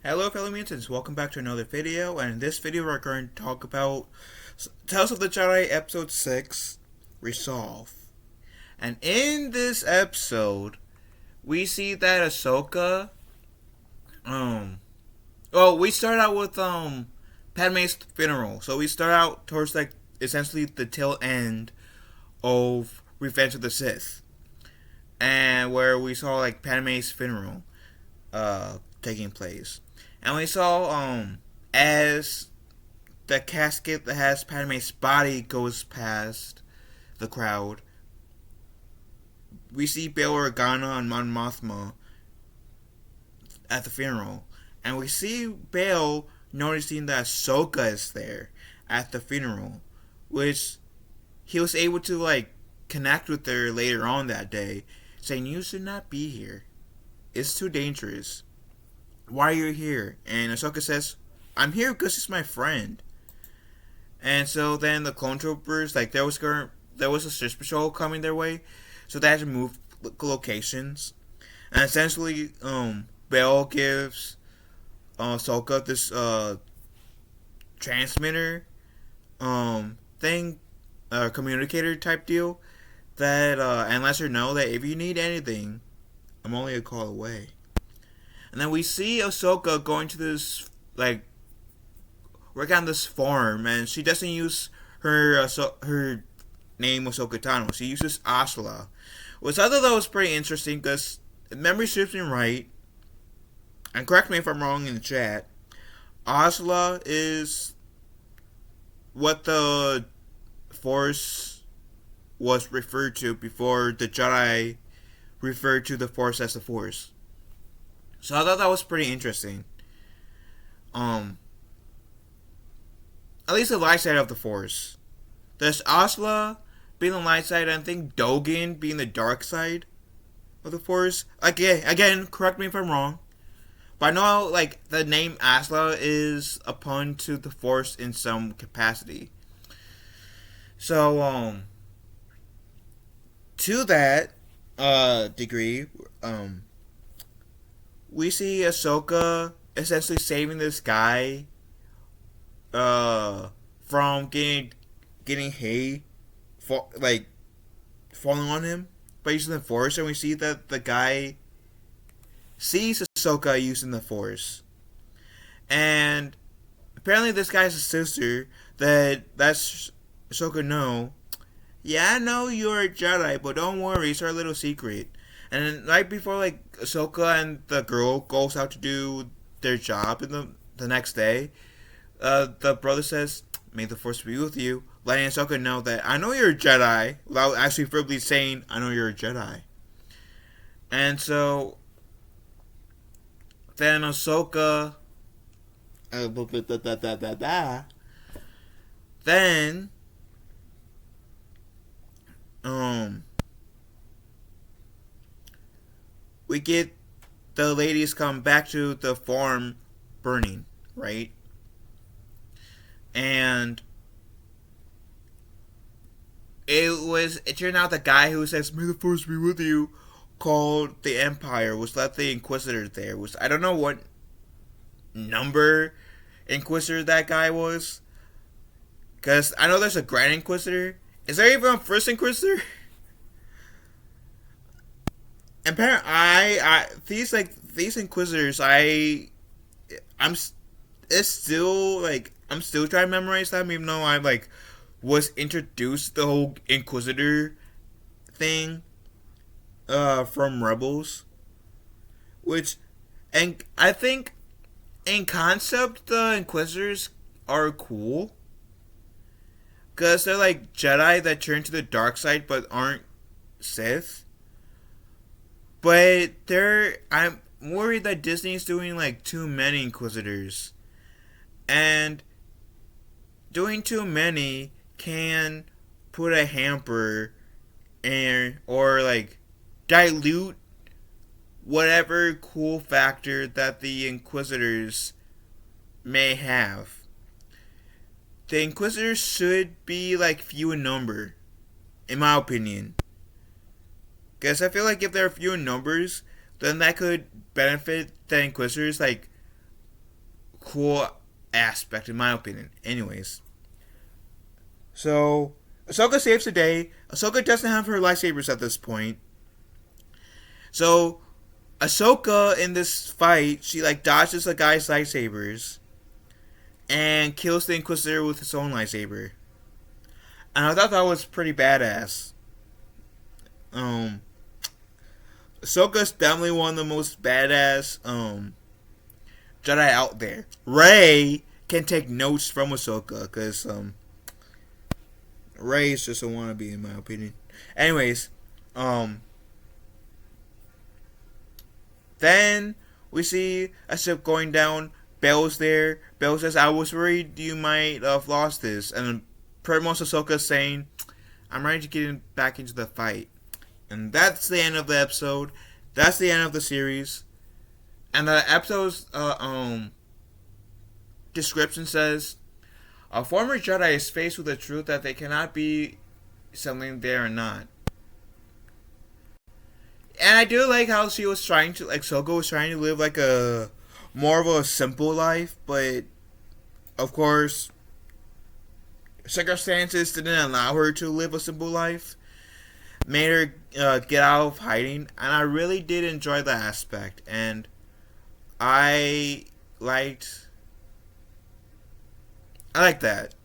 Hello fellow mutants, welcome back to another video, and in this video we're going to talk about Tales of the Jedi Episode 6, Resolve. And in this episode, we see that Ahsoka, we start out with, Padme's funeral. So we start out towards, essentially the tail end of Revenge of the Sith. And where we saw, Padme's funeral, taking place. And we saw, as the casket that has Padme's body goes past the crowd, we see Bail Organa and Mon Mothma at the funeral. And we see Bail noticing that Ahsoka is there at the funeral, which he was able to, connect with her later on that day, saying, "You should not be here. It's too dangerous. Why are you here?" And Ahsoka says, "I'm here because she's my friend." And so then the clone troopers, there was a search patrol coming their way, so they had to move locations. And essentially, Bail gives Ahsoka this transmitter thing, communicator type deal that and lets her know that if you need anything, I'm only a call away. And then we see Ahsoka going to this, work on this farm, and she doesn't use her her name Ahsoka Tano. She uses Asla, which I thought that was pretty interesting because if memory serves me right, and correct me if I'm wrong in the chat, Asla is what the Force was referred to before the Jedi referred to the Force as the Force. So I thought that was pretty interesting. At least the light side of the Force. There's Asla being the light side, and I think Dogen being the dark side of the Force. Again, correct me if I'm wrong. But I know, the name Asla is a pun to the Force in some capacity. So, to that degree, we see Ahsoka essentially saving this guy from getting hay falling on him by using the Force, and we see that the guy sees Ahsoka using the Force, and apparently this guy's a sister that lets Ahsoka know, "Yeah, I know you're a Jedi, but don't worry, it's our little secret." And then right before Ahsoka and the girl goes out to do their job in the next day, the brother says, "May the Force be with you," letting Ahsoka know that, "I know you're a Jedi," without actually verbally saying, "I know you're a Jedi." And so then Ahsoka then we get the ladies come back to the farm burning, right? And it turned out the guy who says, "May the Force be with you," called the Empire, was left the Inquisitor there. I don't know what number Inquisitor that guy was, because I know there's a Grand Inquisitor. Is there even a First Inquisitor? And apparently, these Inquisitors, I'm still I'm still trying to memorize them, even though I was introduced to the whole Inquisitor thing from Rebels, and I think in concept the Inquisitors are cool because they're like Jedi that turn to the dark side but aren't Sith. But I'm worried that Disney's doing too many Inquisitors, and doing too many can put a hamper or dilute whatever cool factor that the Inquisitors may have. The Inquisitors should be few in number, in my opinion. Because I feel like if there are few in numbers, then that could benefit the Inquisitors cool aspect in my opinion. Anyways, so Ahsoka saves the day. Ahsoka doesn't have her lightsabers at this point. So Ahsoka in this fight, she like dodges a guy's lightsabers and kills the Inquisitor with his own lightsaber. And I thought that was pretty badass. Ahsoka's definitely one of the most badass Jedi out there. Rey can take notes from Ahsoka because Rey is just a wannabe in my opinion. Anyways, then we see a ship going down. Bell's there. Bell says, "I was worried you might have lost this," and pretty much Ahsoka saying, "I'm ready to get back into the fight." And that's the end of the episode. That's the end of the series. And the episode's description says, "A former Jedi is faced with the truth that they cannot be something they are not." And I do like how she was trying to, like, Ahsoka was trying to live like a more of a simple life, but of course, circumstances didn't allow her to live a simple life. Made her get out of hiding, and I really did enjoy the aspect, and I liked that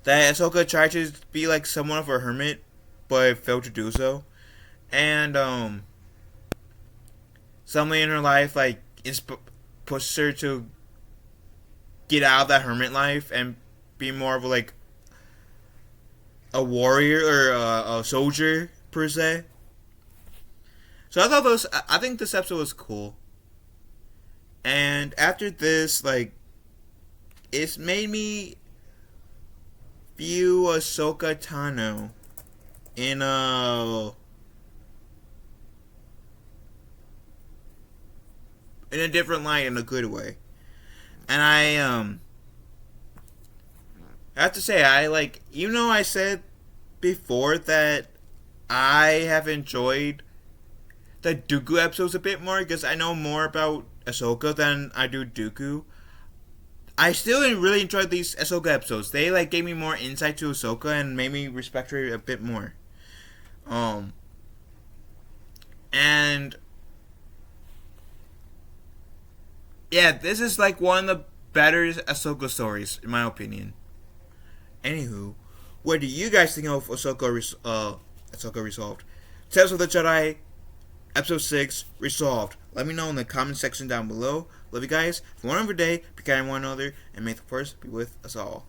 Ahsoka tried to be like somewhat of a hermit, but failed to do so, and something in her life like pushes her to get out of that hermit life and be more of like a warrior or a soldier per se. So I think this episode was cool. And after this, like, it's made me view Ahsoka Tano in a different light, in a good way. And I have to say, even though I said before that I have enjoyed the Dooku episodes a bit more because I know more about Ahsoka than I do Dooku, I still really enjoyed these Ahsoka episodes. They like gave me more insight to Ahsoka and made me respect her a bit more. And yeah, this is like one of the better Ahsoka stories in my opinion. Anywho, what do you guys think of Ahsoka Resolved? Tales of the Jedi, Episode 6, Resolved. Let me know in the comment section down below. Love you guys. Have a wonderful day. Be kind to one another. And may the Force be with us all.